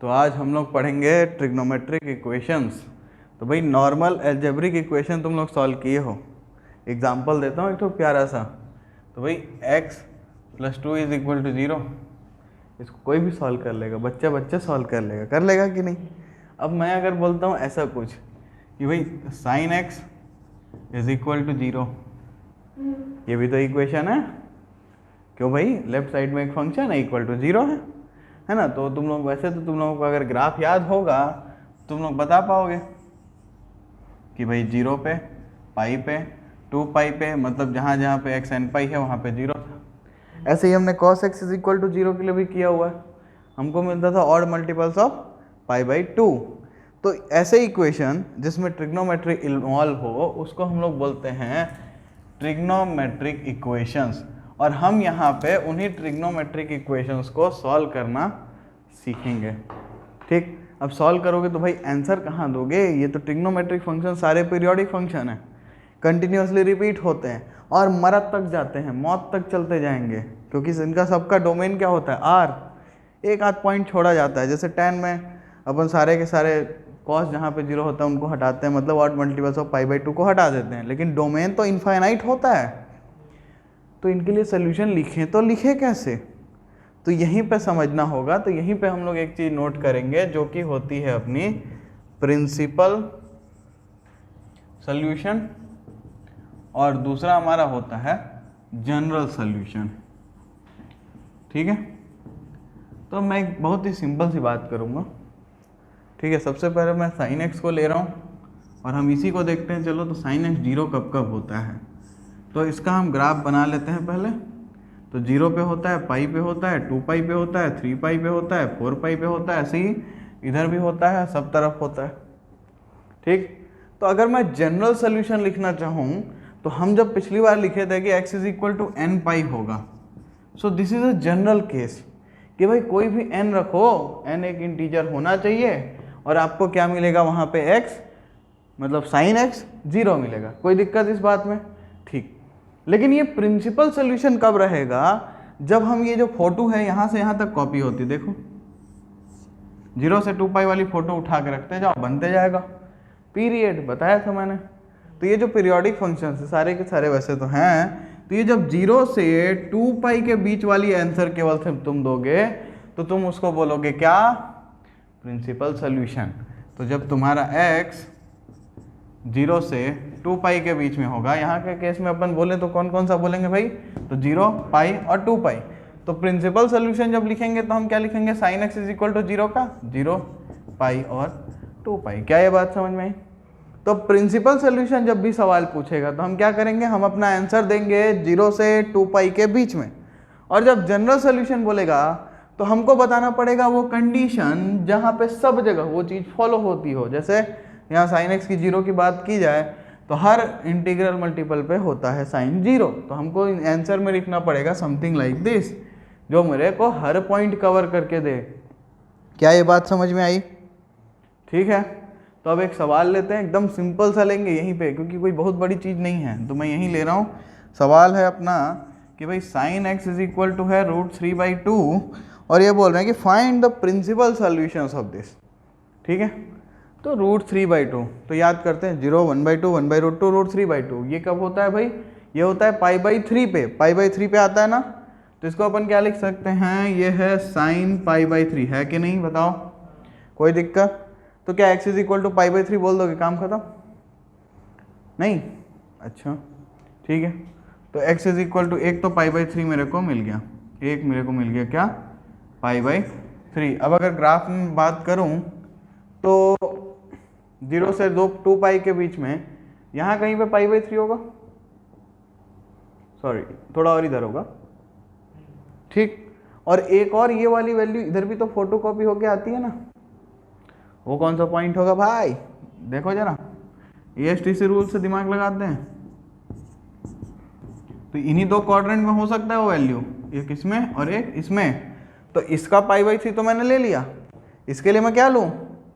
तो आज हम लोग पढ़ेंगे ट्रिग्नोमेट्रिक इक्वेशंस। तो भाई नॉर्मल अलजेब्रिक इक्वेशन तुम लोग सॉल्व किए हो। एग्जांपल देता हूँ एक तो प्यारा सा। तो भाई x + 2 = 0, इसको कोई भी सॉल्व कर लेगा, बच्चा सॉल्व कर लेगा कि नहीं। अब मैं अगर बोलता हूँ ऐसा कुछ कि भाई sin x = 0, ये भी तो इक्वेशन है। क्यों भाई, लेफ्ट साइड में एक फंक्शन है इक्वल टू 0 है ना। तो तुम लोग वैसे तो तुम लोगों को अगर ग्राफ याद होगा तुम लोग बता पाओगे कि भाई 0 पे, पाई पे, 2 पाई पे, मतलब जहाँ जहाँ पे x n पाई है वहाँ पे 0 था। ऐसे ही हमने cos x = 0 के लिए भी किया हुआ है, हमको मिलता था ऑड मल्टीपल्स ऑफ π/2। तो ऐसे इक्वेशन जिसमें ट्रिग्नोमेट्री इन्वॉल्व हो उसको हम लोग बोलते हैं ट्रिग्नोमेट्रिक इक्वेशंस। और हम यहाँ पे उन्हीं ट्रिग्नोमेट्रिक इक्वेशंस को सॉल्व करना सीखेंगे। ठीक, अब सॉल्व करोगे तो भाई आंसर कहाँ दोगे। ये तो ट्रिग्नोमेट्रिक फंक्शन सारे पीरियोडिक फंक्शन है, कंटिन्यूसली रिपीट होते हैं और मरद तक जाते हैं, मौत तक चलते जाएंगे, क्योंकि इनका सबका डोमेन क्या होता है, आर। एक आध पॉइंट छोड़ा जाता है, जैसे 10 में अपन सारे के सारे कॉस जहाँ पे 0 होता है उनको हटाते हैं, मतलब ऑड मल्टीपल्स ऑफ π/2 को हटा देते हैं, लेकिन डोमेन तो इनफाइनाइट होता है। तो इनके लिए सोल्यूशन लिखें तो लिखे कैसे, तो यहीं पे समझना होगा। तो यहीं पे हम लोग एक चीज़ नोट करेंगे जो कि होती है अपनी प्रिंसिपल सोल्यूशन, और दूसरा हमारा होता है जनरल सोल्यूशन। ठीक है, तो मैं एक बहुत ही सिंपल सी बात करूँगा। ठीक है, सबसे पहले मैं sin x को ले रहा हूँ और हम इसी को देखते हैं। चलो, तो sin x 0 कब कब होता है, तो इसका हम ग्राफ बना लेते हैं पहले। तो 0 पे होता है, पाई पे होता है, 2 पाई पे होता है, 3 पाई पे होता है, 4 पाई पे होता है, ऐसे ही इधर भी होता है, सब तरफ होता है। ठीक, तो अगर मैं जनरल सोल्यूशन लिखना चाहूँ तो हम जब पिछली बार लिखे थे कि x = n पाई होगा, so this is a general case कि भाई कोई भी n रखो, n एक इंटीजर होना चाहिए और आपको क्या मिलेगा वहाँ पे x, मतलब sin x 0 मिलेगा। कोई दिक्कत इस बात में? ठीक, लेकिन ये प्रिंसिपल सोल्यूशन कब रहेगा, जब हम ये जो फोटो है यहाँ से यहाँ तक कॉपी होती, देखो 0 से 2 पाई वाली फोटो उठा के रखते जाओ, बनते जाएगा। पीरियड बताया था मैंने। तो ये जो पीरियोडिक फंक्शन है सारे के सारे वैसे तो हैं, तो ये जब 0 से 2 पाई के बीच वाली आंसर केवल से तुम दोगे तो तुम उसको बोलोगे क्या, प्रिंसिपल सोल्यूशन। तो जब तुम्हारा x 0 से 2 पाई के बीच में होगा, यहाँ के केस में अपन बोले तो कौन कौन सा बोलेंगे भाई, तो 0 पाई और 2 पाई। तो प्रिंसिपल सोल्यूशन जब लिखेंगे तो हम क्या लिखेंगे, sin x = 0 का 0 पाई और 2 पाई। क्या ये बात समझ में आई? तो प्रिंसिपल सोल्यूशन जब भी सवाल पूछेगा तो हम क्या करेंगे, हम अपना आंसर देंगे 0 से 2 पाई के बीच में। और जब जनरल सोल्यूशन बोलेगा तो हमको बताना पड़ेगा वो कंडीशन जहाँ पे सब जगह वो चीज़ फॉलो होती हो। जैसे यहाँ sin x की 0 की बात की जाए तो हर इंटीग्रल मल्टीपल पे होता है sin 0, तो हमको आंसर में लिखना पड़ेगा समथिंग लाइक दिस, जो मेरे को हर पॉइंट कवर करके दे। क्या ये बात समझ में आई? ठीक है, तो अब एक सवाल लेते हैं, एकदम सिंपल सा लेंगे यहीं पे, क्योंकि कोई बहुत बड़ी चीज़ नहीं है, तो मैं यहीं ले रहा हूँ। सवाल है अपना कि भाई sin x = है √3/2 और ये बोल रहे हैं कि find the principal solutions of this. ठीक है, तो √3/2 तो याद करते हैं, 0 1/2 1/√2 √3/2। ये कब होता है भाई, ये होता है π/3 पे, π/3 पे आता है ना। तो इसको अपन क्या लिख सकते हैं, ये है sin π/3, है कि नहीं बताओ, कोई दिक्कत? तो क्या x = π/3 बोल दोगे, काम खत्म? नहीं, अच्छा ठीक है। तो x एक तो π/3 मेरे को मिल गया, एक मेरे को मिल गया क्या, π/3। अब अगर ग्राफ में बात करूं तो 0 से 2 पाई के बीच में यहाँ कहीं पे π/3 होगा, सॉरी थोड़ा और इधर होगा। ठीक, और एक और ये वाली वैल्यू इधर भी तो फोटो कॉपी होके आती है ना, वो कौन सा पॉइंट होगा भाई, देखो जरा, ESTC रूल से दिमाग लगाते हैं। तो इन्हीं दो क्वाड्रेंट में हो सकता है वो वैल्यू, एक इसमें और एक इसमें। तो इसका π/3 तो मैंने ले लिया, इसके लिए मैं क्या लूँ,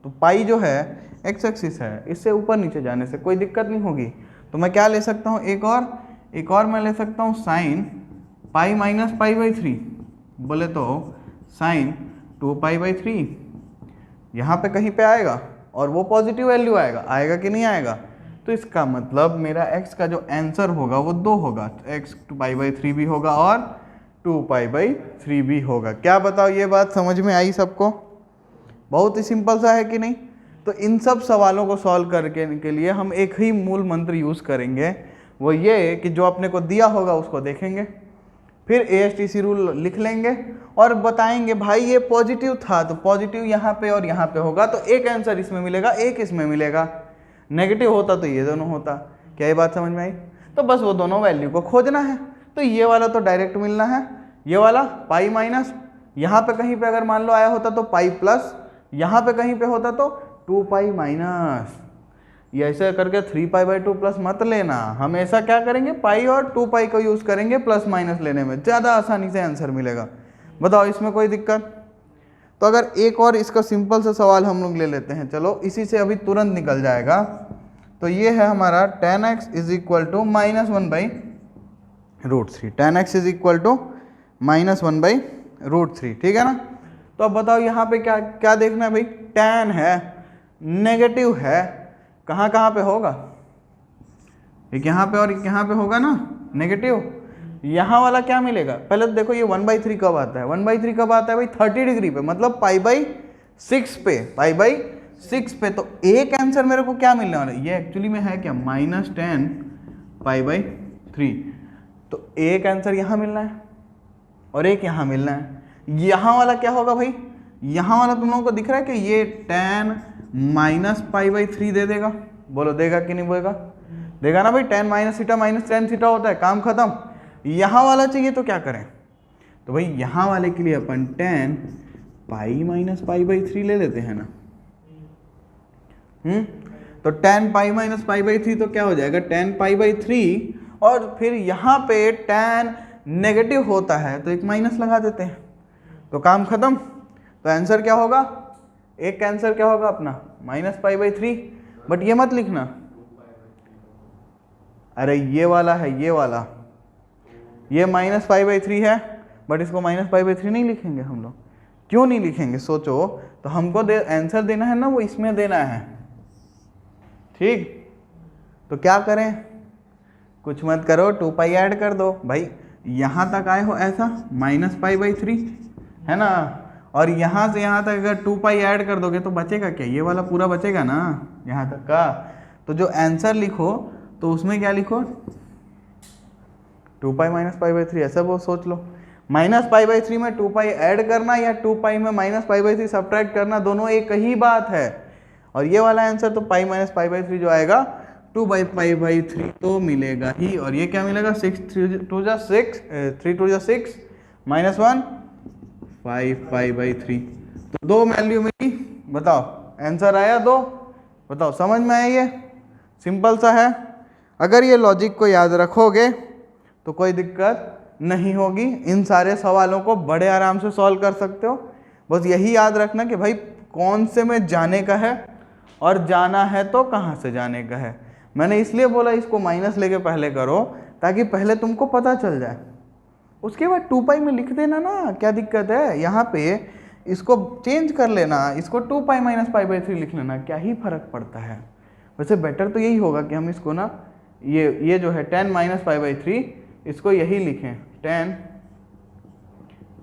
तो पाई जो है x एक्सिस है, इससे ऊपर नीचे जाने से कोई दिक्कत नहीं होगी। तो मैं क्या ले सकता हूँ, एक और मैं ले सकता हूँ sin π - π/3, बोले तो sin 2 π/3 यहाँ पे कहीं पे आएगा और वो पॉजिटिव वैल्यू आएगा कि नहीं आएगा। तो इसका मतलब मेरा x का जो आंसर होगा वो 2 होगा, x 2π/3 भी होगा और 2π/3 भी होगा। क्या बताओ, ये बात समझ में आई सबको? बहुत ही सिंपल सा है कि नहीं। तो इन सब सवालों को सॉल्व करके के लिए हम एक ही मूल मंत्र यूज़ करेंगे, वो ये कि जो अपने को दिया होगा उसको देखेंगे, फिर ASTC रूल लिख लेंगे और बताएंगे भाई ये पॉजिटिव था तो पॉजिटिव यहाँ पे और यहाँ पे होगा, तो एक आंसर इसमें मिलेगा, एक इसमें मिलेगा। नेगेटिव होता तो ये दोनों होता। क्या ये बात समझ में आई? तो बस वो दोनों वैल्यू को खोजना है। तो ये वाला तो डायरेक्ट मिलना है, ये वाला पाई माइनस, यहाँ पे कहीं पे अगर मान लो आया होता तो पाई प्लस, यहाँ पे कहीं पे होता तो 2π माइनस। ये ऐसे करके 3π/2 प्लस मत लेना, हमेशा क्या करेंगे, पाई और 2π को यूज़ करेंगे प्लस माइनस लेने में, ज़्यादा आसानी से आंसर मिलेगा। बताओ इसमें कोई दिक्कत? तो अगर एक और इसका सिंपल सा सवाल हम लोग ले लेते हैं, चलो इसी से अभी तुरंत निकल जाएगा। तो ये है हमारा tan x is equal to -1/√3, tan x is equal to -1/√3, ठीक है ना। तो अब बताओ यहाँ पे क्या क्या देखना है भाई, tan है, नेगेटिव है, कहाँ कहाँ पे होगा, एक यहाँ पे और एक यहाँ पे होगा ना नेगेटिव। यहाँ वाला क्या मिलेगा, पहले तो देखो ये 1/3 कब आता है, 1/3 कब आता है भाई, 30 डिग्री पे, मतलब π/6 पे, π/6 पे। तो एक आंसर मेरे को क्या मिलने वाला है, ये एक्चुअली में है क्या, -10 π/3। तो एक आंसर यहाँ मिलना है और एक यहाँ मिलना है। यहाँ वाला क्या होगा भाई, यहाँ वाला तुम लोगों को दिख रहा है कि ये tan -π/3 दे देगा, बोलो देगा कि नहीं देगा? देगा ना भाई, tan -θ tan θ होता है, काम खत्म। यहाँ वाला चाहिए तो क्या करें, तो भाई यहाँ वाले के लिए अपन tan π-π/3 ले लेते हैं ना। तो tan π-π/3 तो क्या हो जाएगा, tan π/3, और फिर यहाँ पे tan नेगेटिव होता है तो एक माइनस लगा देते हैं, तो काम खत्म। तो आंसर क्या होगा, एक आंसर क्या होगा अपना -π/3। बट ये मत लिखना, अरे ये वाला है, ये वाला, ये -π/3 है, बट इसको -π/3 नहीं लिखेंगे हम लोग। क्यों नहीं लिखेंगे सोचो, तो हमको आंसर देना है ना वो इसमें देना है, ठीक। तो क्या करें, कुछ मत करो, 2π ऐड कर दो भाई, यहाँ तक आए हो ऐसा -π/3 है ना, और यहाँ से यहाँ तक अगर 2π ऐड कर दोगे तो बचेगा क्या, ये वाला पूरा बचेगा ना यहाँ तक का। तो जो आंसर लिखो तो उसमें क्या लिखो, 2π -π/3, ऐसा वो सोच लो। -π/3 में 2π ऐड करना या 2π में -π/3 सब्ट्रैक्ट करना, दोनों एक ही बात है। और ये वाला आंसर तो π -π/3 जो आएगा 2/π/3 तो मिलेगा ही। और ये क्या मिलेगा, 6 3 2 6 3 2 6 -1 5π/3। तो 2 वैल्यू मिली, बताओ आंसर आया 2। बताओ समझ में आया, ये सिंपल सा है। अगर ये लॉजिक को याद रखोगे तो कोई दिक्कत नहीं होगी, इन सारे सवालों को बड़े आराम से सॉल्व कर सकते हो। बस यही याद रखना कि भाई कौन से में जाने का है और जाना है तो कहाँ से जाने का है। मैंने इसलिए बोला इसको माइनस लेके पहले करो ताकि पहले तुमको पता चल जाए, उसके बाद 2π में लिख देना ना, क्या दिक्कत है। यहाँ पे इसको चेंज कर लेना, इसको 2π -π/3 लिख लेना, क्या ही फर्क पड़ता है। वैसे बेटर तो यही होगा कि हम इसको ना ये जो है tan -π/3 इसको यही लिखें, tan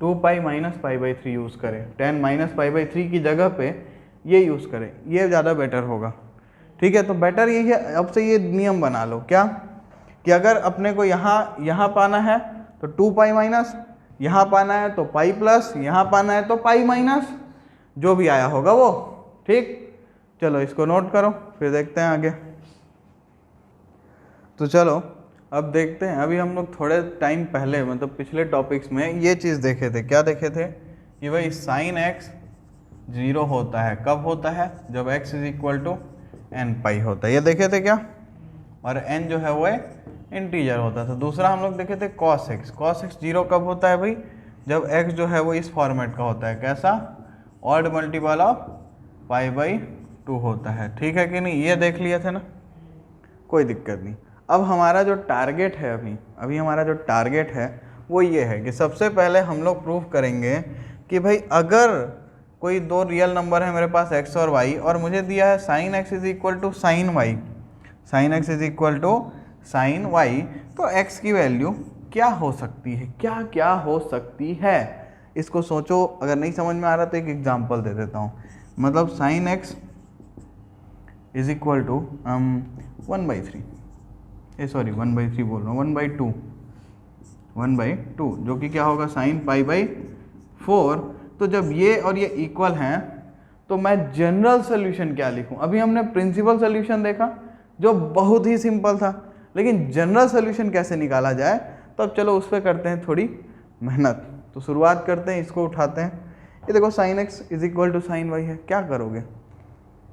2π -π/3 यूज़ करें, tan -π/3 की जगह पे ये यूज़ करें, ये ज़्यादा बेटर होगा, ठीक है। तो बेटर यही है, अब से ये नियम बना लो क्या, कि अगर अपने को यहाँ पाना है तो 2π माइनस, यहाँ पाना है तो पाई प्लस, यहाँ पाना है तो पाई माइनस, जो भी आया होगा वो, ठीक। चलो इसको नोट करो, फिर देखते हैं आगे। तो चलो अब देखते हैं, अभी हम लोग थोड़े टाइम पहले मतलब पिछले टॉपिक्स में ये चीज़ देखे थे, क्या देखे थे कि भाई sin x 0 होता है, कब होता है, जब x is equal to n π होता है, ये देखे थे क्या। और n जो है वो इंटीजर होता था। दूसरा हम लोग देखे थे cos x 0 कब होता है भाई, जब x जो है वो इस फॉर्मेट का होता है, कैसा, ऑड मल्टीपल ऑफ π/2 होता है, ठीक है कि नहीं। ये देख लिया था ना, कोई दिक्कत नहीं। अब हमारा जो टारगेट है अभी हमारा जो टारगेट है वो ये है कि सबसे पहले हम लोग प्रूफ करेंगे कि भाई अगर कोई दो रियल नंबर है मेरे पास x और y, और मुझे दिया है sine x is equal to sine y, sine x is equal to sine y, तो x की वैल्यू क्या हो सकती है, क्या क्या हो सकती है, इसको सोचो। अगर नहीं समझ में आ रहा तो एक एग्जांपल दे देता हूँ। मतलब sine x is equal to 1/3, sorry 1/3 बोल रहा हूँ, 1/2, जो कि क्या होगा साइन π/4। तो जब ये और ये इक्वल हैं तो मैं जनरल सोल्यूशन क्या लिखूं? अभी हमने प्रिंसिपल सोल्यूशन देखा जो बहुत ही सिंपल था, लेकिन जनरल सोल्यूशन कैसे निकाला जाए, तो अब चलो उस पर करते हैं थोड़ी मेहनत। तो शुरुआत करते हैं, इसको उठाते हैं। ये देखो sine x is equal to sine y है, क्या करोगे?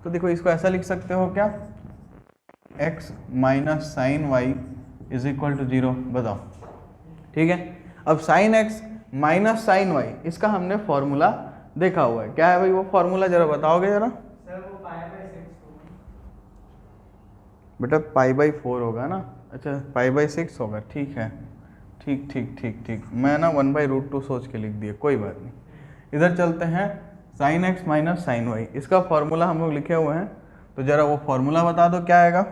तो देखो इसको ऐसा लिख सकते हो क्या, x minus sine y is equal to 0, बताओ। ठीक है, अब sine x minus sine y, इसका हमने फॉर्मूला देखा हुआ है। क्या है भाई वो फॉर्मूला, जरा बताओगे जरा। बेटा π/4 होगा ना, अच्छा π/6 होगा, ठीक है, ठीक ठीक ठीक ठीक, मैं ना 1/√2 सोच के लिख दिया, कोई बात नहीं। इधर चलते हैं, sine x minus sine y, इसका फॉर्मूला हम लोग लिखे हुए हैं, तो जरा वो फॉर्मूला बता दो क्या आएगा।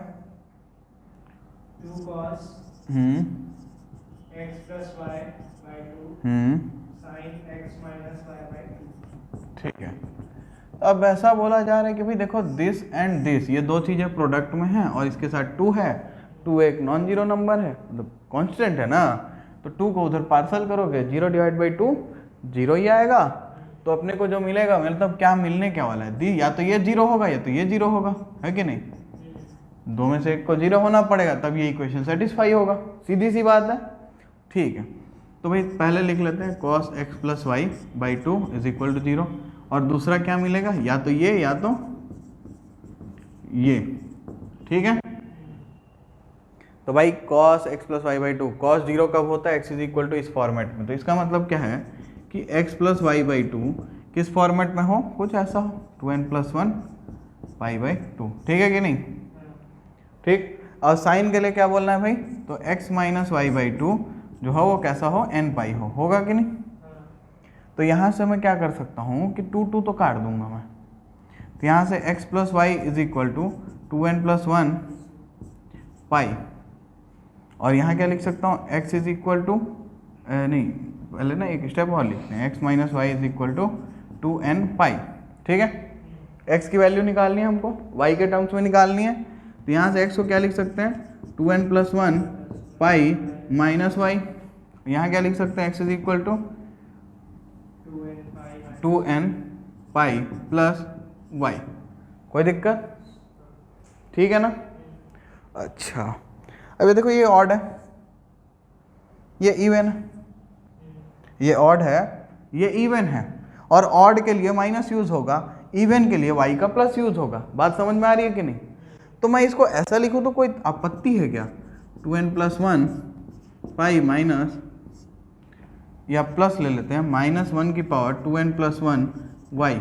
2 cos x plus y by 2 sin x minus y by 2। ठीक है, अब ऐसा बोला जा रहा है कि भाई देखो दिस एंड दिस, ये दो चीज़ें प्रोडक्ट में हैं और इसके साथ 2 है, 2 एक नॉन जीरो नंबर है, मतलब कांस्टेंट है ना, तो 2 को उधर पार्सल करोगे, 0 डिवाइड बाई 2 0 ही आएगा। तो अपने को जो मिलेगा, मतलब क्या मिलने क्या वाला है, दी या तो ये 0 होगा या तो ये 0 होगा, है कि नहीं? दो में से एक को 0 होना पड़ेगा, तब ये इक्वेशन सेटिस्फाई होगा, सीधी सी बात है। ठीक है, तो भाई पहले लिख लेते हैं cos x plus y by 2 is equal to 0, और दूसरा क्या मिलेगा, या तो ये या तो ये। ठीक है, तो भाई cos x plus y by 2, cos 0 कब होता है, x इज इक्वल टू इस फॉर्मेट में, तो इसका मतलब क्या है कि x प्लस वाई बाई 2 किस फॉर्मेट में हो, कुछ ऐसा हो 2n प्लस 1 π/2, ठीक है कि नहीं? ठीक, और साइन के लिए क्या बोलना है भाई, तो x माइनस वाई बाई 2 जो है वो कैसा हो, n पाई हो, होगा कि नहीं? तो यहाँ से मैं क्या कर सकता हूँ कि 2 तो काट दूंगा मैं, तो यहाँ से x plus y is equal to 2n plus 1 pi, और यहाँ क्या लिख सकता हूँ, x इज इक्वल टू नहीं, पहले ना एक स्टेप और लिखते हैं, x minus y is equal to 2n pi. ठीक है, x की वैल्यू निकालनी है हमको, y के टर्म्स में निकालनी है, तो यहाँ से x को क्या लिख सकते हैं, 2n प्लस 1 पाई माइनस वाई, यहाँ क्या लिख सकते हैं, x is equal to 2n pi plus y, कोई दिक्कत? ठीक है ना? अच्छा, अब ये देखो ये ऑड है, ये इवन है, ये ऑड है, ये इवन है, और ऑड के लिए माइनस यूज होगा, इवन के लिए y का प्लस यूज होगा। बात समझ में आ रही है कि नहीं? तो मैं इसको ऐसा लिखूँ तो कोई आपत्ति है क्या, 2n प्लस 1 पाई माइनस, या प्लस ले लेते हैं, -1 की पावर 2n प्लस 1 y।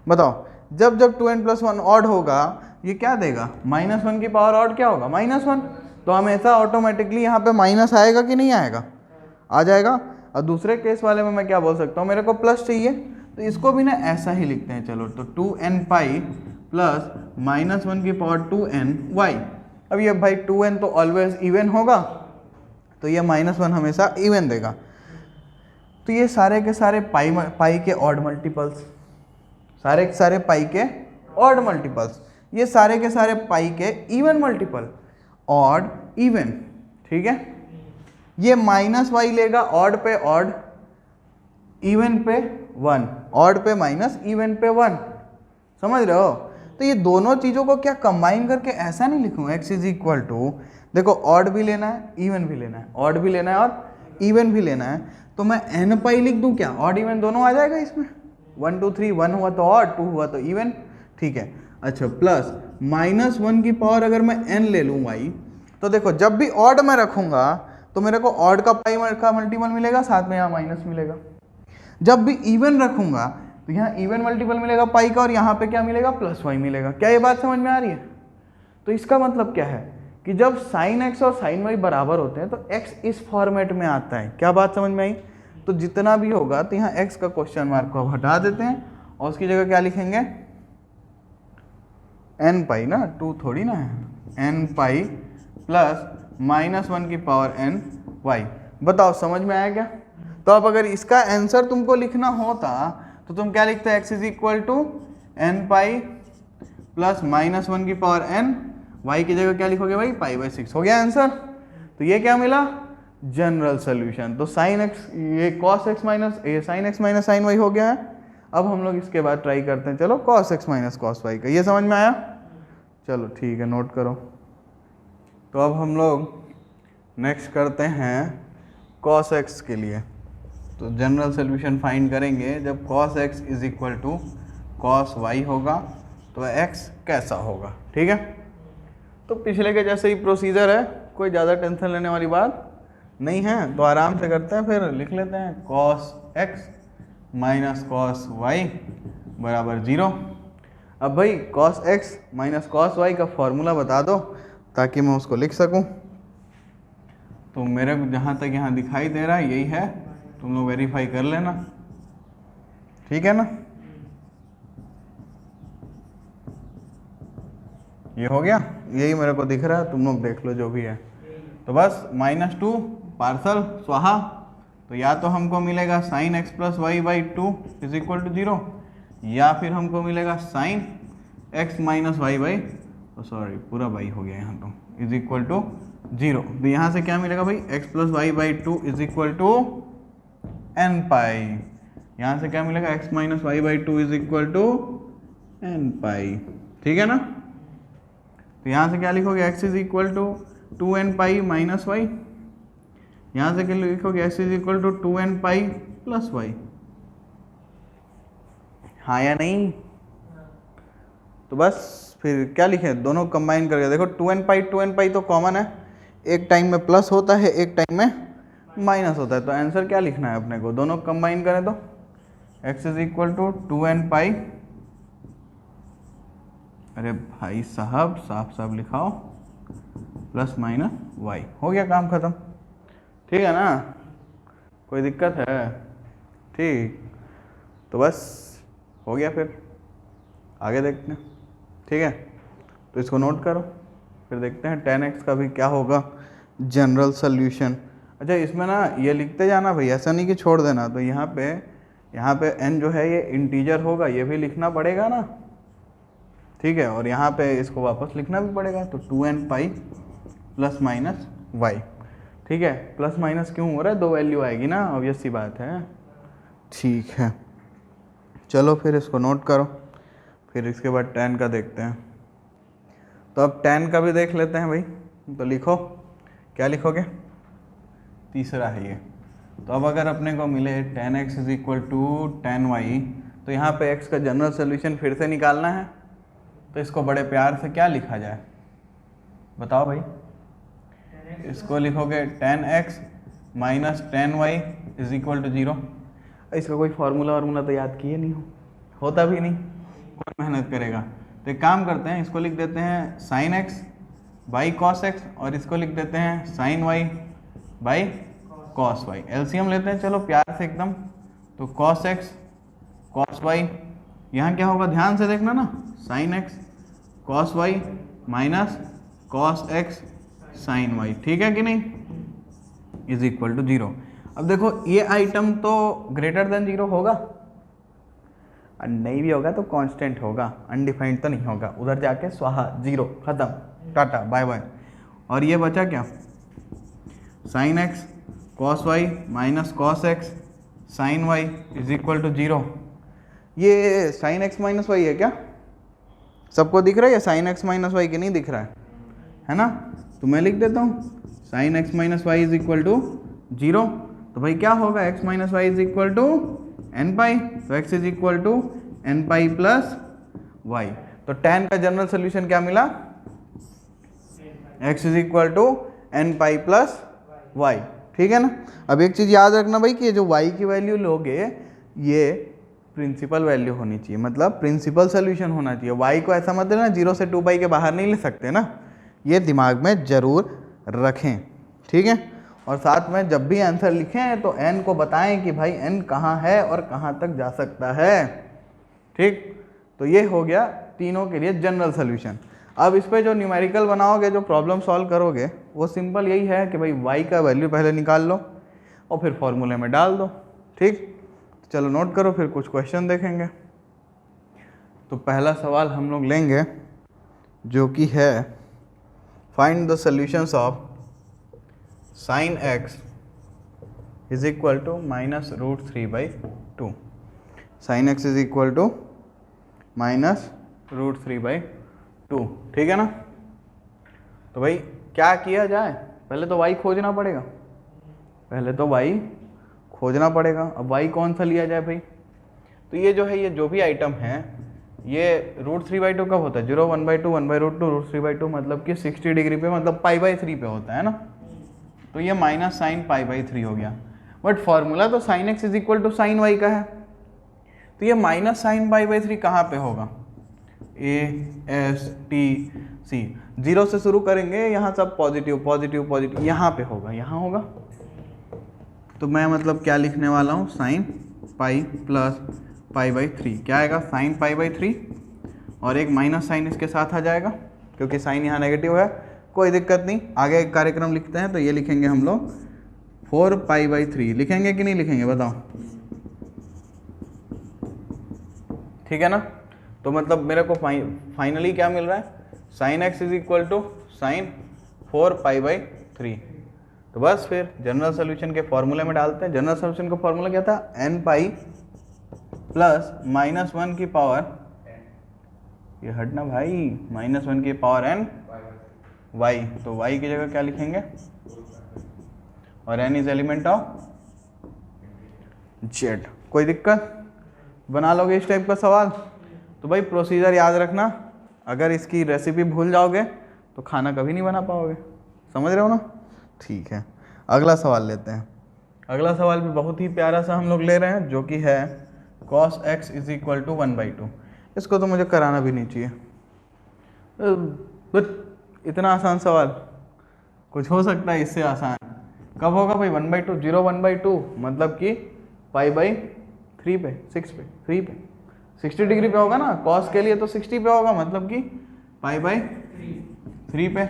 बताओ, जब जब 2n प्लस 1 ऑड होगा, ये क्या देगा, -1 की पावर ऑड क्या होगा, -1, तो हमेशा ऑटोमेटिकली यहाँ पे माइनस आएगा कि नहीं आएगा, आ जाएगा। और दूसरे केस वाले में मैं क्या बोल सकता हूँ, मेरे को प्लस चाहिए, तो इसको भी ना ऐसा ही लिखते हैं, चलो, तो 2n पाई प्लस -1 की पावर 2n y। अब ये भाई 2n तो ऑलवेज इवन होगा, तो ये -1 हमेशा इवन देगा। तो ये सारे के सारे पाई के ऑड मल्टीपल्स, सारे के सारे पाई के ऑड मल्टीपल्स, ये सारे के सारे पाई के इवन मल्टीपल, ऑड इवन। ठीक है, ये -y लेगा ऑड पे ऑड, इवन पे 1, ऑड पे माइनस, इवन पे 1, समझ रहे हो? तो ये दोनों चीज़ों को क्या कंबाइन करके ऐसा नहीं लिखूँ, x इज इक्वल टू, देखो ऑड भी लेना है, इवन भी लेना है, ऑड भी लेना है और इवन भी लेना है, तो मैं n पाई लिख दूँ क्या, ऑड इवन दोनों आ जाएगा इसमें, 1 2 3, 1 हुआ तो ऑड, 2 हुआ तो इवन। ठीक है, अच्छा, प्लस -1 की पावर अगर मैं n ले लूँ y, तो देखो जब भी ऑड में रखूँगा तो मेरे को ऑड का पाई का मल्टीपल मिलेगा, साथ में यहाँ माइनस मिलेगा। जब भी इवन रखूँगा तो यहाँ इवन मल्टीपल मिलेगा पाई का, और यहाँ पे क्या मिलेगा, प्लस वाई मिलेगा। क्या ये बात समझ में आ रही है? तो इसका मतलब क्या है कि जब साइन x और साइन y बराबर होते हैं तो x इस फॉर्मेट में आता है। क्या बात समझ में आई? तो जितना भी होगा तो यहाँ x का क्वेश्चन मार्क को हटा देते हैं और उसकी जगह क्या लिखेंगे, एन पाई ना, 2 थोड़ी ना है, एन पाई प्लस -1 की पावर एन वाई। बताओ समझ में आया क्या? तो अब अगर इसका आंसर तुमको लिखना होता तो तुम क्या लिखते, x is equal to n pi plus -1 की पावर एन, वाई की जगह क्या लिखोगे भाई, π/6। हो गया आंसर। तो ये क्या मिला, जनरल सोल्यूशन। तो साइन एक्स, ये कॉस एक्स माइनस, ये sine x minus sine y हो गया है। अब हम लोग इसके बाद ट्राई करते हैं, चलो cos x minus cos y का। ये समझ में आया? चलो ठीक है, नोट करो। तो अब हम लोग नेक्स्ट करते हैं कॉस एक्स के लिए। तो जनरल सोल्यूशन फाइंड करेंगे जब cos x is equal to cos y होगा तो एक्स कैसा होगा। ठीक है, तो पिछले के जैसे ही प्रोसीजर है, कोई ज़्यादा टेंशन लेने वाली बात नहीं है। तो आराम से करते हैं, फिर लिख लेते हैं cos x minus cos y बराबर 0। अब भाई cos x minus cos y का फॉर्मूला बता दो ताकि मैं उसको लिख सकूं। तो मेरे को जहाँ तक यहाँ दिखाई दे रहा है यही है, तुम लोग वेरीफाई कर लेना, ठीक है ना। ये हो गया, यही मेरे को दिख रहा है, तुम लोग देख लो जो भी है। तो बस -2 पार्सल स्वाहा। तो या तो हमको मिलेगा sine x plus y by 2 is equal to 0, या फिर हमको मिलेगा sine x minus y by, sorry पूरा वाई हो गया यहाँ तो, इज इक्वल टू 0। तो यहाँ से क्या मिलेगा भाई, x plus y by 2 is equal to n pi. यहाँ से क्या मिलेगा, x minus y by 2 is equal to n pi. ठीक है ना। तो यहाँ से क्या लिखोगे, x is equal to 2n pi minus y. यहाँ से क्या लिखोगे, x is equal to 2n pi plus y. हाँ या नहीं? तो बस फिर क्या लिखे, दोनों कंबाइन करके देखो, 2n पाई तो कॉमन है, एक टाइम में प्लस होता है एक टाइम में माइनस होता है। तो आंसर क्या लिखना है अपने को, दोनों कंबाइन करें तो x is equal to 2n pi, अरे भाई साहब साफ साफ लिखाओ, प्लस माइनस वाई। हो गया काम खत्म, ठीक है ना, कोई दिक्कत है? ठीक, तो बस हो गया, फिर आगे देखते हैं। ठीक है, तो इसको नोट करो, फिर देखते हैं tan x का भी क्या होगा जनरल सोल्यूशन। अच्छा इसमें ना ये लिखते जाना भाई, ऐसा नहीं कि छोड़ देना। तो यहाँ पे n जो है ये इंटीजर होगा, ये भी लिखना पड़ेगा ना, ठीक है। और यहाँ पे इसको वापस लिखना भी पड़ेगा, तो 2n pi plus minus Y. ठीक है, प्लस माइनस क्यों हो रहा है, दो वैल्यू आएगी ना, ऑब्वियस सी बात है। ठीक है, चलो फिर इसको नोट करो, फिर इसके बाद tan का देखते हैं। तो अब tan का भी देख लेते हैं भाई। तो लिखो, क्या लिखोगे, तीसरा है ये। तो अब अगर अपने को मिले tan x is equal to tan y, तो यहाँ पे x का जनरल सोल्यूशन फिर से निकालना है। तो इसको बड़े प्यार से क्या लिखा जाए, बताओ भाई। इसको लिखोगे tan x minus tan y is equal to 0। इसका कोई फार्मूला तो याद किए नहीं होता भी नहीं, कोई मेहनत करेगा। तो एक काम करते हैं, इसको लिख देते हैं sine x by cos x, और इसको लिख देते हैं sine y by cos y. LCM लेते हैं चलो प्यार से एकदम। तो कॉस एक्स कॉस वाई, यहाँ क्या होगा ध्यान से देखना ना, sine x cos y minus cos x sine y, ठीक है कि नहीं, इज इक्वल टू 0। अब देखो ये आइटम तो ग्रेटर देन 0 होगा, और नहीं भी होगा तो कांस्टेंट होगा, अनडिफाइंड तो नहीं होगा। उधर जाके स्वाहा 0, खत्म, टाटा बाय बाय। और ये बचा क्या, sine x cos y minus cos x sine y is equal to 0। ये साइन एक्स माइनस वाई है क्या, सबको दिख रहा है, साइन एक्स माइनस वाई के नहीं दिख रहा है ना। तो मैं लिख देता हूँ sine x minus y is equal to 0। तो भाई क्या होगा, x minus y is equal to n pi. तो x is equal to n pi plus y. तो tan का जनरल सोल्यूशन क्या मिला, x is equal to n pi plus y, ठीक है ना। अब एक चीज़ याद रखना भाई कि ये जो y की वैल्यू लोगे ये प्रिंसिपल वैल्यू होनी चाहिए, मतलब प्रिंसिपल सोल्यूशन होना चाहिए। y को ऐसा मत लेना 0 से 2 पाई के बाहर नहीं ले सकते ना, ये दिमाग में ज़रूर रखें, ठीक है। और साथ में जब भी आंसर लिखें तो n को बताएं कि भाई n कहाँ है और कहाँ तक जा सकता है, ठीक, तो ये हो गया तीनों के लिए जनरल सोल्यूशन। अब इस पे जो न्यूमेरिकल बनाओगे, जो प्रॉब्लम सॉल्व करोगे, वो सिंपल यही है कि भाई y का वैल्यू पहले निकाल लो और फिर फॉर्मूले में डाल दो। ठीक, तो चलो नोट करो, फिर कुछ क्वेश्चन देखेंगे। तो पहला सवाल हम लोग लेंगे जो कि है find the solutions of sin x is equal to -√3/2। sin x is equal to -√3/2। ठीक है ना। तो भाई क्या किया जाए, पहले तो y खोजना पड़ेगा, पहले तो y खोजना पड़ेगा। अब y कौन सा लिया जाए भाई, तो ये जो है, ये जो भी आइटम है, ये √3/2 कब होता है, 0, 1/2, 1/√2, √3/2 मतलब कि 60 डिग्री पे, मतलब π/3 पे होता है ना। तो ये माइनस साइन π/3 हो गया। बट फॉर्मूला तो sin x is equal to sine y का है, तो ये माइनस साइन π/3 कहाँ पे होगा, A, S, T, C, 0 से शुरू करेंगे, यहाँ सब पॉजिटिव पॉजिटिव पॉजिटिव, यहाँ पे होगा, यहाँ होगा। तो मैं मतलब क्या लिखने वाला हूँ, साइन पाई प्लस π/3, क्या आएगा, साइन π/3, और एक माइनस साइन इसके साथ आ जाएगा क्योंकि साइन यहाँ नेगेटिव है, कोई दिक्कत नहीं। आगे एक कार्यक्रम लिखते हैं, तो ये लिखेंगे हम लोग 4π/3, लिखेंगे कि नहीं लिखेंगे बताओ, ठीक है ना। तो मतलब मेरे को फाइनली क्या मिल रहा है, sin x is equal to sine 4π/3। तो बस फिर जनरल सोल्यूशन के फॉर्मूले में डालते हैं। जनरल सोल्यूशन का फॉर्मूला क्या था, n पाई प्लस -1 की पावर, ये हटना भाई, -1 की पावर n y, तो y की जगह क्या लिखेंगे, और n is element of z। कोई दिक्कत, बना लोगे इस टाइप का सवाल। तो भाई प्रोसीजर याद रखना, अगर इसकी रेसिपी भूल जाओगे तो खाना कभी नहीं बना पाओगे, समझ रहे हो ना। ठीक है, अगला सवाल लेते हैं। अगला सवाल भी बहुत ही प्यारा सा हम लोग ले रहे हैं, जो कि है cos x is equal to 1/2। इसको तो मुझे कराना भी नहीं चाहिए, इतना आसान सवाल कुछ हो सकता है इससे आसान, कब होगा भाई, 1/2, 0, 1/2 मतलब कि π/3 पे, 6 पे, 3 पे, 60 डिग्री पे होगा ना, cos के लिए तो 60 पे होगा, मतलब कि π/3 पे।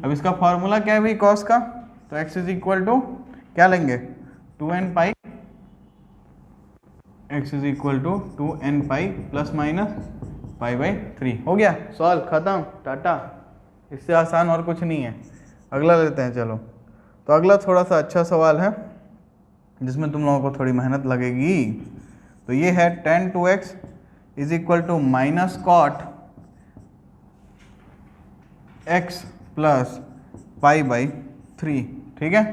अब इसका फॉर्मूला क्या है भाई cos का, तो x इज इक्वल टू क्या लेंगे, 2n पाई, x is equal to 2n pi plus minus π/3। हो गया, सॉल्व, खत्म, टाटा। इससे आसान और कुछ नहीं है। अगला लेते हैं चलो। तो अगला थोड़ा सा अच्छा सवाल है, जिसमें तुम लोगों को थोड़ी मेहनत लगेगी। तो ये है tan 2x is equal to minus cot x plus π/3। ठीक है,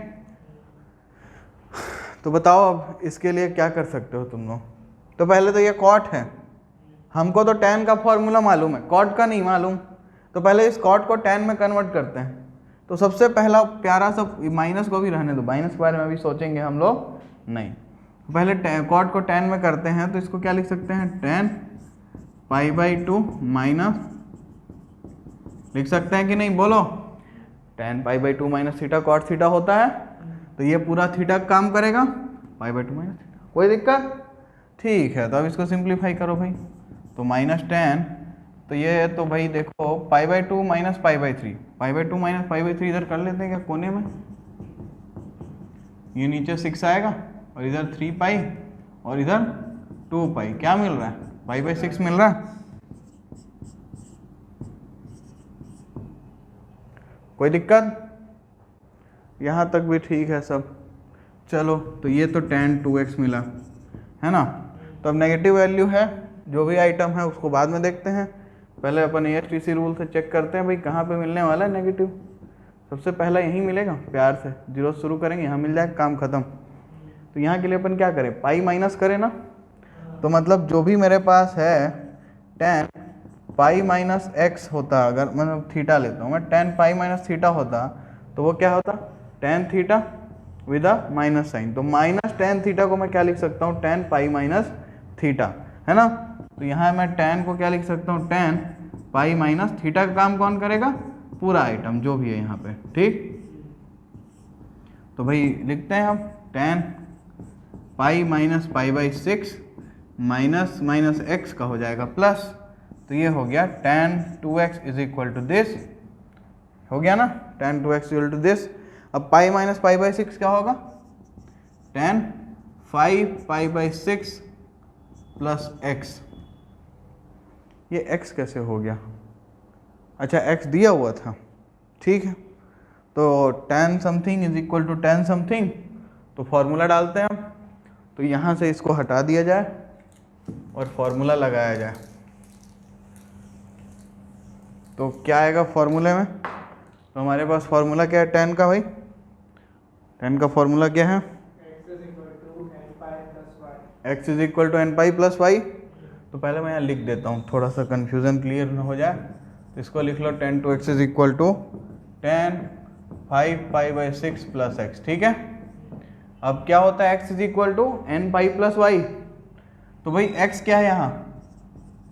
तो बताओ अब इसके लिए क्या कर सकते हो तुम लोग। तो पहले तो ये कॉट है, हमको तो tan का फॉर्मूला मालूम है, कॉट का नहीं मालूम, तो पहले इस कॉट को tan में कन्वर्ट करते हैं। तो सबसे पहला प्यारा सा, माइनस को भी रहने दो, माइनस के बारे में भी सोचेंगे हम लोग नहीं, पहले कॉट को tan में करते हैं। तो इसको क्या लिख सकते हैं, tan π/2 माइनस, लिख सकते हैं कि नहीं, बोलो, tan π/2 minus theta cot theta होता है, तो ये पूरा थीटा काम करेगा, π/2 माइनस थीटा, कोई दिक्कत, ठीक है। तो अब इसको सिंप्लीफाई करो भाई, तो माइनस tan, तो ये तो भाई देखो π/2 माइनस π/3, π/2 माइनस π/3 इधर कर लेते हैं क्या कोने में, ये नीचे 6 आएगा, और इधर 3π, और इधर 2π, क्या मिल रहा है, π/6 मिल रहा है। कोई दिक्कत, यहाँ तक भी ठीक है सब। चलो, तो ये तो tan 2x मिला है ना। तो अब नेगेटिव वैल्यू है, जो भी आइटम है उसको बाद में देखते हैं, पहले अपन ASTC रूल से चेक करते हैं भाई कहाँ पे मिलने वाला है नेगेटिव। सबसे पहला यहीं मिलेगा, प्यार से 0 शुरू करेंगे, यहाँ मिल जाएगा, काम खत्म। तो यहाँ के लिए अपन क्या करें, पाई माइनस करें ना, तो मतलब जो भी मेरे पास है tan पाई माइनस x होता, अगर मतलब थीटा लेता हूँ मैं, tan पाई माइनस थीटा होता, तो वो क्या होता, tan theta with a minus sine. तो माइनस tan थीटा को मैं क्या लिख सकता हूँ, tan पाई माइनस थीटा, है ना। तो यहाँ मैं tan को क्या लिख सकता हूँ, tan पाई माइनस थीटा का काम कौन करेगा, पूरा आइटम जो भी है यहाँ पे, ठीक। तो भाई लिखते हैं हम tan pi minus π/6 minus minus x का हो जाएगा प्लस, तो ये हो गया tan 2x is equal to this, हो गया ना, tan 2x equal to this. अब पाई माइनस पाई बाई 6 क्या होगा, tan 5 pi by 6 plus x. ये x कैसे हो गया, अच्छा x दिया हुआ था, ठीक है, तो tan something is equal to tan something, तो फॉर्मूला डालते हैं हम, तो यहाँ से इसको हटा दिया जाए और फॉर्मूला लगाया जाए, तो क्या आएगा फॉर्मूले में, तो हमारे पास फॉर्मूला क्या है tan का भाई, tan का फॉर्मूला क्या है, x is equal to n pi plus y. तो पहले मैं यहाँ लिख देता हूँ थोड़ा सा कन्फ्यूज़न क्लियर न हो जाए, तो इसको लिख लो tan 2x is equal to tan 5 pi by 6 plus x, ठीक है। अब क्या होता है x is equal to n pi plus y, तो भाई x क्या है यहाँ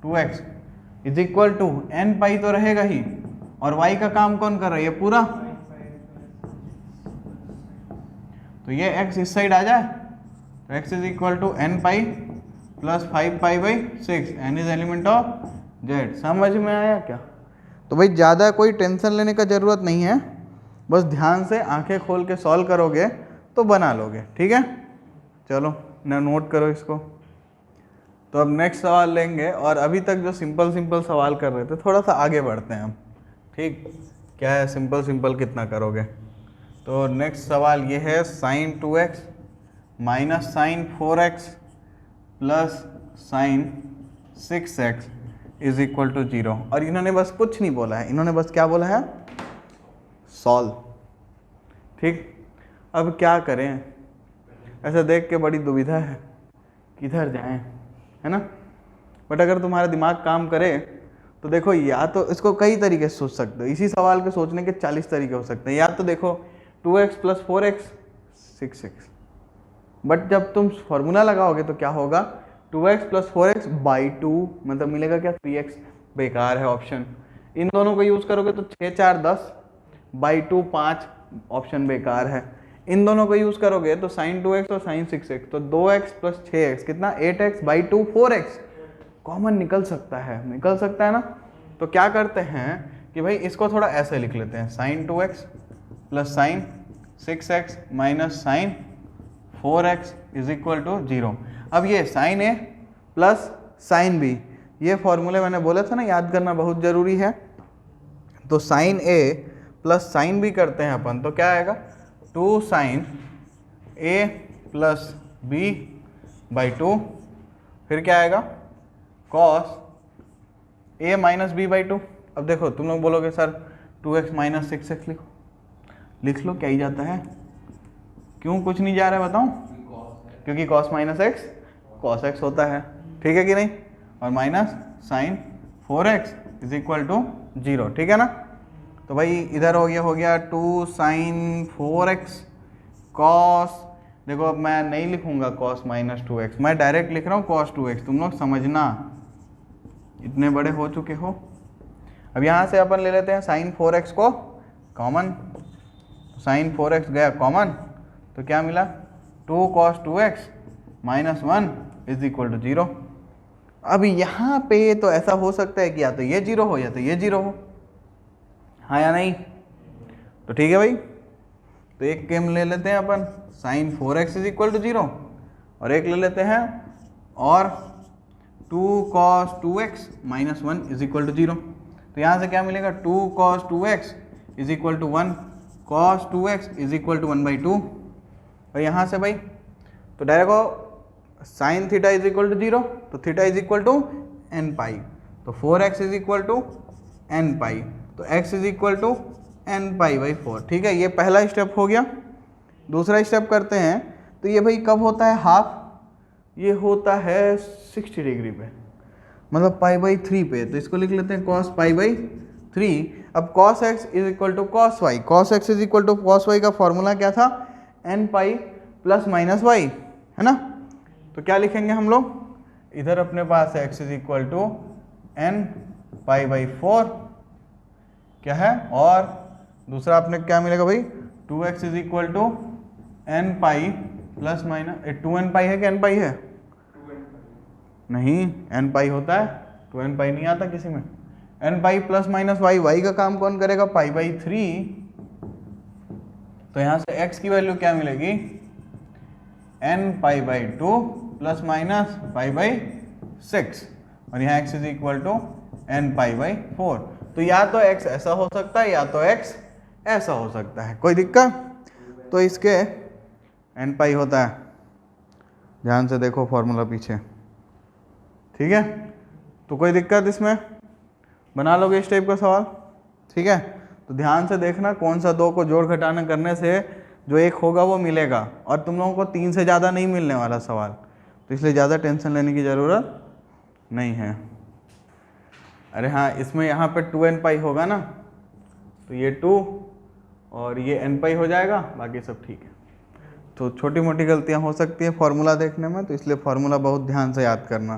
2x is equal to n pi तो रहेगा ही, और y का काम कौन कर रहा है, ये पूरा, तो ये x इस साइड आ जाए, तो x is equal to n pi plus 5 pi by 6, n is element of z। समझ में आया क्या, तो भाई ज़्यादा कोई टेंशन लेने का ज़रूरत नहीं है, बस ध्यान से आंखें खोल के सॉल्व करोगे तो बना लोगे, ठीक है। चलो ना नोट करो इसको। तो अब नेक्स्ट सवाल लेंगे, और अभी तक जो सिंपल सिंपल सवाल कर रहे थे थोड़ा सा आगे बढ़ते हैं हम, ठीक, क्या है सिंपल सिंपल कितना करोगे। तो नेक्स्ट सवाल ये है sine 2x minus sine 4x plus sine 6x is equal to 0, और इन्होंने बस कुछ नहीं बोला है, इन्होंने बस क्या बोला है, सॉल्व, ठीक। अब क्या करें, ऐसा देख के बड़ी दुविधा है, किधर जाएं, है ना। बट अगर तुम्हारा दिमाग काम करे तो देखो, या तो इसको कई तरीके से सोच सकते हो, इसी सवाल के सोचने के 40 तरीके हो सकते हैं। या तो देखो 2x plus 4x 6x, but जब तुम फॉर्मूला लगाओगे तो क्या होगा, 2x प्लस 4x बाई 2, मतलब मिलेगा क्या 3x, बेकार है ऑप्शन। इन दोनों को यूज़ करोगे तो 6 4 10 बाई 2 5, ऑप्शन बेकार है। इन दोनों को यूज़ करोगे तो साइन 2x और साइन 6x, तो 2x प्लस 6x कितना 8x बाई 2 4x, कॉमन निकल सकता है ना। तो क्या करते हैं कि भाई इसको थोड़ा ऐसे लिख लेते हैं, sine 2x plus sine 6x minus sine 4x is equal to 0। अब ये sine a plus sine b, ये फॉर्मूले मैंने बोला था ना, याद करना बहुत ज़रूरी है। तो sine a plus sine b करते हैं अपन, तो क्या आएगा 2 sine a plus b by 2, फिर क्या आएगा cos a minus b by 2। अब देखो तुम लोग बोलोगे सर 2x माइनस 6x लिखो, लिख लो, क्या ही जाता है, क्यों कुछ नहीं जा रहा है बताऊं, क्योंकि cos minus x cos x होता है, ठीक है कि नहीं, और minus sine 4x is equal to 0, ठीक है ना। तो भाई इधर हो गया 2 साइन 4x कॉस, देखो अब मैं नहीं लिखूंगा cos माइनस 2x, मैं डायरेक्ट लिख रहा हूँ cos 2x, तुम लोग समझना, इतने बड़े हो चुके हो। अब यहाँ से अपन ले लेते हैं साइन 4x को कॉमन, साइन 4x गया कॉमन, तो क्या मिला 2 cos 2x minus 1 is equal to 0। अब यहाँ पे तो ऐसा हो सकता है कि या तो ये 0 हो या तो ये 0 हो, हाँ या नहीं, तो ठीक है भाई। तो एक गेम ले लेते हैं अपन sine 4x is equal to 0, और एक ले लेते हैं और 2 cos 2x minus 1 is equal to 0। तो यहाँ से क्या मिलेगा 2 cos 2x is equal to 1 cos 2x is equal to 1/2, और यहाँ से भाई तो direct sine theta is equal to 0, तो theta is equal to n pi, तो 4x is equal to n pi, तो x is equal to n pi by 4, ठीक है। ये पहला स्टेप हो गया। दूसरा स्टेप करते हैं, तो ये भाई कब होता है हाफ, ये होता है 60 डिग्री पे, मतलब पाई बाई 3 पे, तो इसको लिख लेते हैं cos पाई बाई 3। अब cos x is equal to cos y, cos x is equal to cos y का फॉर्मूला क्या था, n pi plus minus y, है ना। तो क्या लिखेंगे हम लोग, इधर अपने पास है x is equal to n pi by 4, क्या है, और दूसरा अपने क्या मिलेगा भाई 2x is equal to n pi plus minus 2n pi है कि n पाई है, नहीं, एन पाई होता है, तो एन पाई नहीं आता किसी में। N pi plus minus y, y का काम कौन करेगा, पाई बाई 3। तो यहाँ से x की वैल्यू क्या मिलेगी, n pi by 2 plus minus pi by 6, और यहाँ x is equal to n pi by 4। तो या तो x ऐसा हो सकता है या तो x ऐसा हो सकता है, कोई दिक्कत। तो इसके एन पाई होता है, ध्यान से देखो फॉर्मूला पीछे, ठीक है। तो कोई दिक्कत इसमें, बना लोगे इस टाइप का सवाल, ठीक है। तो ध्यान से देखना, कौन सा 2 को जोड़ घटाना करने से जो एक होगा वो मिलेगा, और तुम लोगों को 3 से ज़्यादा नहीं मिलने वाला सवाल, तो इसलिए ज़्यादा टेंशन लेने की ज़रूरत नहीं है। अरे हाँ, इसमें यहाँ पे 2n पाई होगा ना, तो ये 2 और ये n पाई हो जाएगा, बाकी सब ठीक है। तो छोटी मोटी गलतियाँ हो सकती हैं फार्मूला देखने में, तो इसलिए फार्मूला बहुत ध्यान से याद करना,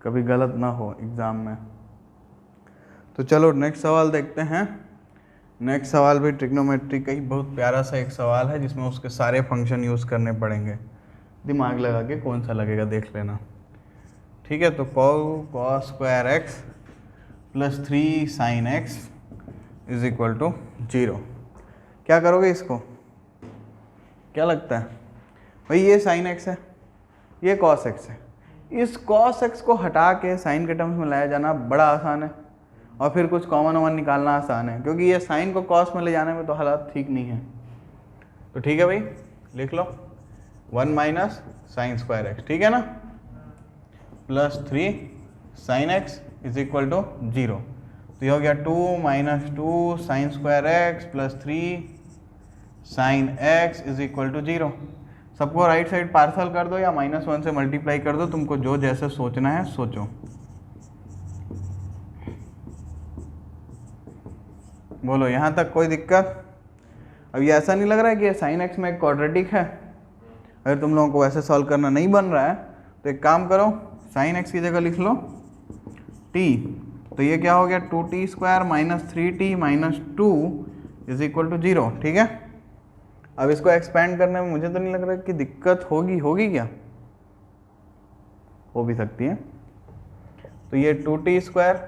कभी गलत ना हो एग्ज़ाम में। तो चलो नेक्स्ट सवाल देखते हैं। नेक्स्ट सवाल भी ट्रिग्नोमेट्री का ही बहुत प्यारा सा एक सवाल है, जिसमें उसके सारे फंक्शन यूज़ करने पड़ेंगे, दिमाग लगा के कौन सा लगेगा देख लेना, ठीक है। तो cos square x plus 3 sine x is equal to 0। क्या करोगे इसको, क्या लगता है भाई, ये साइन एक्स है, ये कॉस एक्स है, इस कॉस एक्स को हटा के साइन के टर्म्स में लाया जाना बड़ा आसान है, और फिर कुछ कॉमन वॉमन निकालना आसान है, क्योंकि ये साइन को कॉस में ले जाने में तो हालात ठीक नहीं है। तो ठीक है भाई, लिख लो 1 माइनस साइन स्क्वायर एक्स, ठीक है ना, plus 3 sine x is equal to 0। तो ये हो गया 2 minus 2 sine square x plus 3 sine x is equal to 0। सबको राइट साइड पार्सल कर दो या -1 से मल्टीप्लाई कर दो, तुमको जो जैसे सोचना है सोचो। बोलो यहाँ तक कोई दिक्कत। अब ये ऐसा नहीं लग रहा है कि साइन एक्स में एक क्वाड्रेटिक है, अगर तुम लोगों को वैसे सॉल्व करना नहीं बन रहा है तो एक काम करो, साइन एक्स की जगह लिख लो t। तो ये क्या हो गया 2t square minus 3t minus 2 is equal to 0, ठीक है। अब इसको एक्सपेंड करने में मुझे तो नहीं लग रहा कि दिक्कत होगी क्या, हो भी सकती है। तो ये 2t square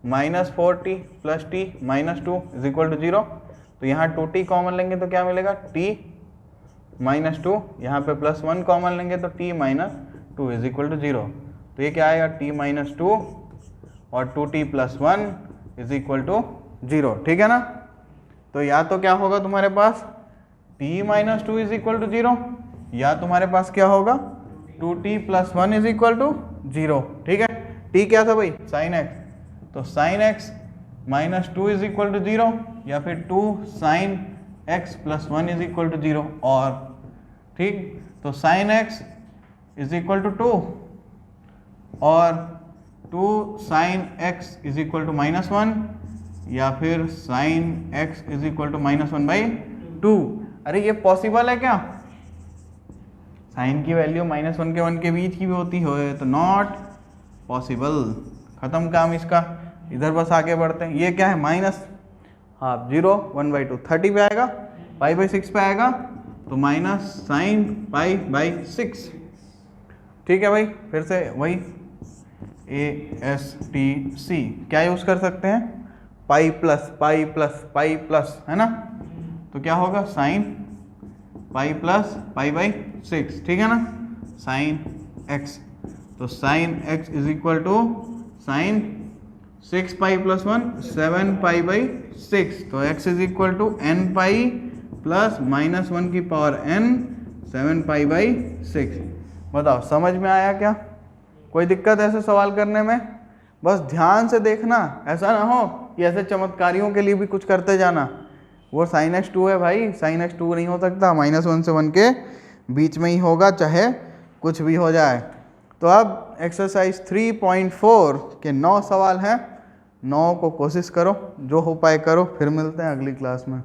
minus 4t plus t minus 2 is equal to 0। तो यहाँ 2t कॉमन लेंगे तो क्या मिलेगा, t माइनस 2, यहाँ पे प्लस 1 कॉमन लेंगे तो t minus 2 is equal to 0। तो ये क्या आएगा, t माइनस 2 और 2t plus 1 is equal to 0, ठीक है ना। तो या तो क्या होगा तुम्हारे पास t minus 2 is equal to 0, या तुम्हारे पास क्या होगा 2t plus 1 is equal to 0, ठीक है। t क्या था भाई, साइन एक्स, तो sine x minus 2 is equal to 0, या फिर 2 sine x plus 1 is equal to 0, और ठीक, तो sine x is equal to 2 और 2 sine x is equal to -1, या फिर sine x is equal to -1/2। अरे ये पॉसिबल है क्या, साइन की वैल्यू -1 के 1 के बीच की भी होती है, तो नॉट पॉसिबल। खत्म काम इसका, इधर बस आगे बढ़ते हैं। ये क्या है, माइनस हाफ 0 1/2 30 पे आएगा, π/6 पे आएगा, तो माइनस साइन π/6, ठीक है भाई। फिर से वही ASTC क्या यूज़ कर सकते हैं, पाई प्लस है ना, तो क्या होगा साइन π+π/6, ठीक है ना, साइन x। तो sine x is equal to sine 6π + 1 7π/6, तो x is equal to nπ plus -1 की पावर n 7π/6। बताओ समझ में आया क्या, कोई दिक्कत ऐसे सवाल करने में, बस ध्यान से देखना, ऐसा ना हो कि ऐसे चमत्कारियों के लिए भी कुछ करते जाना। वो sin x2 है भाई, sin x2 नहीं हो सकता, -1 से 1 के बीच में ही होगा, चाहे कुछ भी हो जाए। तो अब एक्सरसाइज 3.4 के 9 सवाल हैं, 9 को कोशिश करो, जो हो पाए करो, फिर मिलते हैं अगली क्लास में।